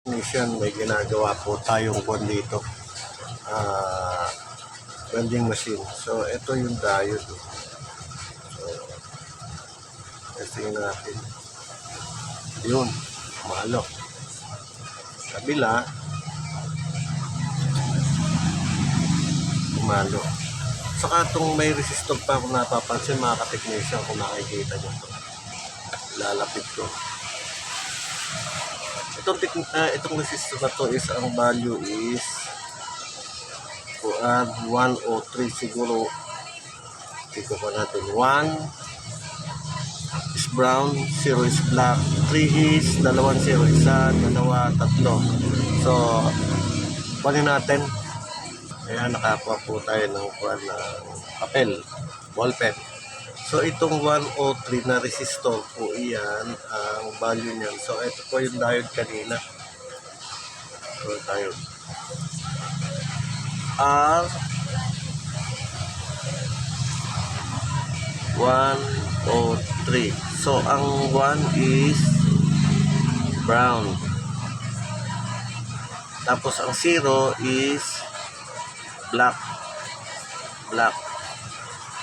Mission, may ginagawa po tayong kwan dito. Vending machine. So, ito yung diode. So, testing natin. Yun, malo. Kabila, malo. Saka itong may resistor pa kung napapansin mga ka-technician, kung nakikita nyo ito. Lalapit ko. Itong resistor na to is, ang value is 103 siguro. Tignan pa natin. 1 is brown, 0 is black, 3 is 2 0, 1, 2, 3. So, kunin natin. Ayan, nakakuha po tayo ng papel, ballpen. So, itong 103 na resistor po, iyan ang value niyan. So, ito po yung diode kanina. So, diode. R103. So, ang 1 is brown. Tapos, ang 0 is black.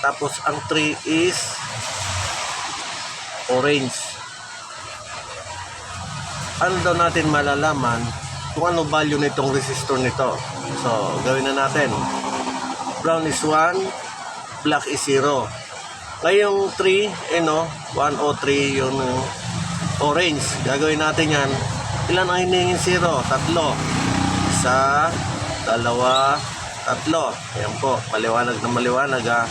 Tapos, ang 3 is orange. Ano daw natin malalaman kung ano value nitong resistor nito? So, gawin na natin. Brown is 1, black is 0. Ngayong 3, 103 yung orange. Gagawin natin yan. Ilan ang hinihingin 0? 3. 1, 2, 3. Ayan po, maliwanag na maliwanag ha.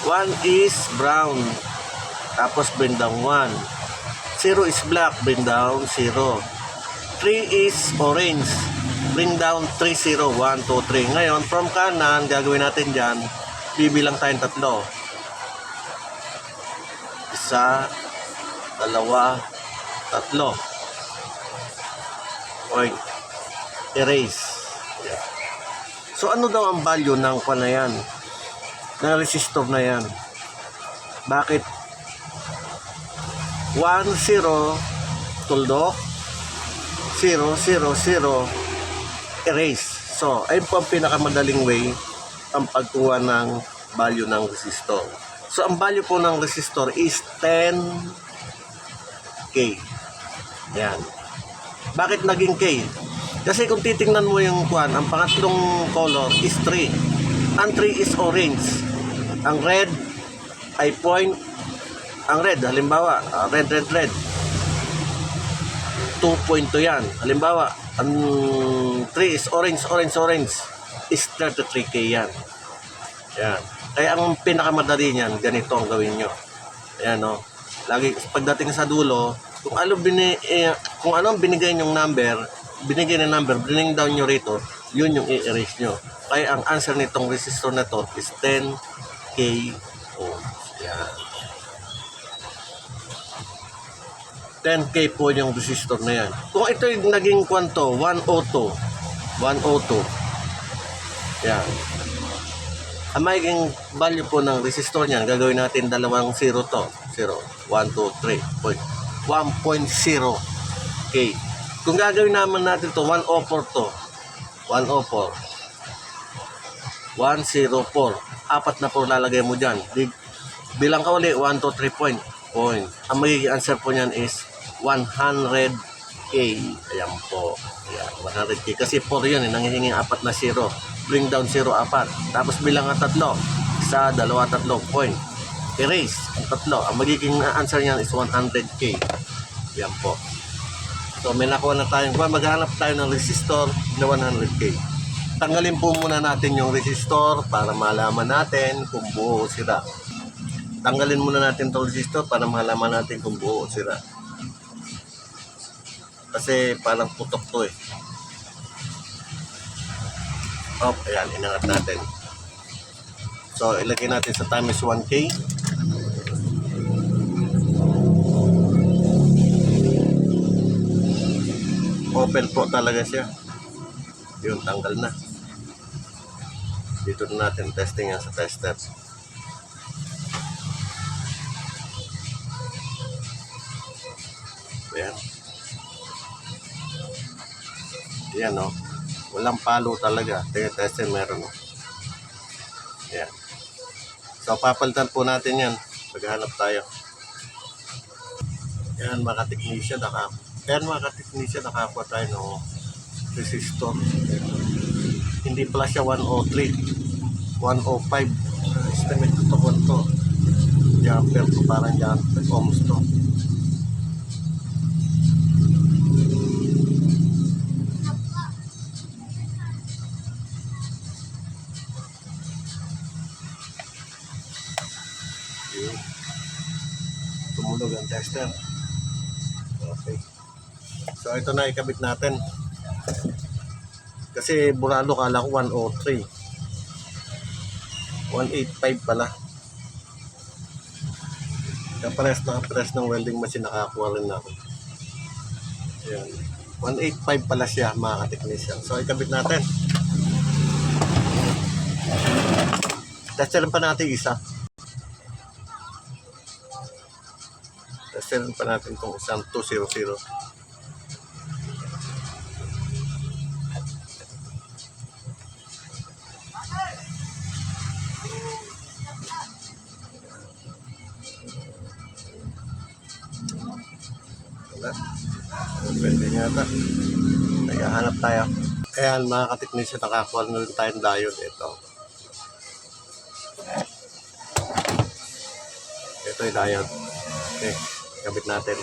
1 is brown, tapos bring down 1. 0 is black, bring down 0. 3 is orange, bring down 3, 0, 1, 2, 3. Ngayon, from kanan, gagawin natin dyan, bibilang tayong 3. 1, 2, 3. Okay. Erase. Yeah. So, ano daw ang value ng na yan? Ng resistor na yan? Bakit? 1, 0, tuldok. 0, 0, 0, erase. So, ayun po ang pinakamadaling way ang pagkuha ng value ng resistor. So, ang value po ng resistor is 10K. Yan. Bakit naging K? Kasi kung titingnan mo yung ang pangatlong color is 3. Ang 3 is orange. Ang red ay point. Ang red, halimbawa, red. 2.2 yan. Halimbawa, ang 3 is orange is 33K yan. Yan. Kaya ang pinakamadali niyan, ganito ang gawin nyo. Ayan o. Lagi, pagdating sa dulo, kung ano ang binigay nyong number, bring down nyo rito, yun yung i-erase nyo. Kaya ang answer nitong resistor na to is 10K ohms. Yan. 10K po yung resistor na yan. Kung ito yung naging kwanto, 102. Yan. Ang magiging value po ng resistor niyan, gagawin natin dalawang 0 to. 0, 1, 2, 3, 1.0K. Kung gagawin naman natin to 104 to. 104. 104. Apat na po lalagay mo dyan. Bilang ka ulit, 1, 2, 3 point. Ang magiging answer po niyan is 100K. Ayan po. Ayan, 100K. Kasi 4 yun, nangihinging apat na 0. Bring down 0, 4. Tapos bilang ang 3. 1, 2, 3 point. Erase ang 3. Ang magiging answer niyan is 100K. Ayan po. So may nakuha na tayong maghanap tayo ng resistor na 100K. Tanggalin po muna natin yung resistor para malaman natin kung buo o sira. Tanggalin muna natin itong resistor para malaman natin kung buo o sira. Kasi parang putok to eh. Ayan, inangat natin. So ilagay natin sa times 1K. Open po talaga siya. Yun, tanggal na. Dito na natin testing yan sa tester. Ayan. Yan, no? Walang palo talaga. Tester meron, no? Yan. So, papalitan po natin yan. Maghanap tayo. Yan, mga technician, nakakuha tayo ng resistor. Hindi pala siya 103, 105. Estimate ko to. Jumper to, parang jumper, ohms to. Yun. Tumulog ang tester. Okay. So ito na ikabit natin. Kasi burado kala ko 103. 185 pala. Nakapares ng welding machine, nakakuha rin ako. Ayan. 185 pala siya, mga ka-technician. So ikabit natin. Testerin pa natin isa. Testerin pa natin itong isang 200. Wala. Pwede nga ito. Naghahanap tayo. Ayan, mga ka-technician, nakakuha na rin tayong diode. Ito yung diode. Okay, kabit natin.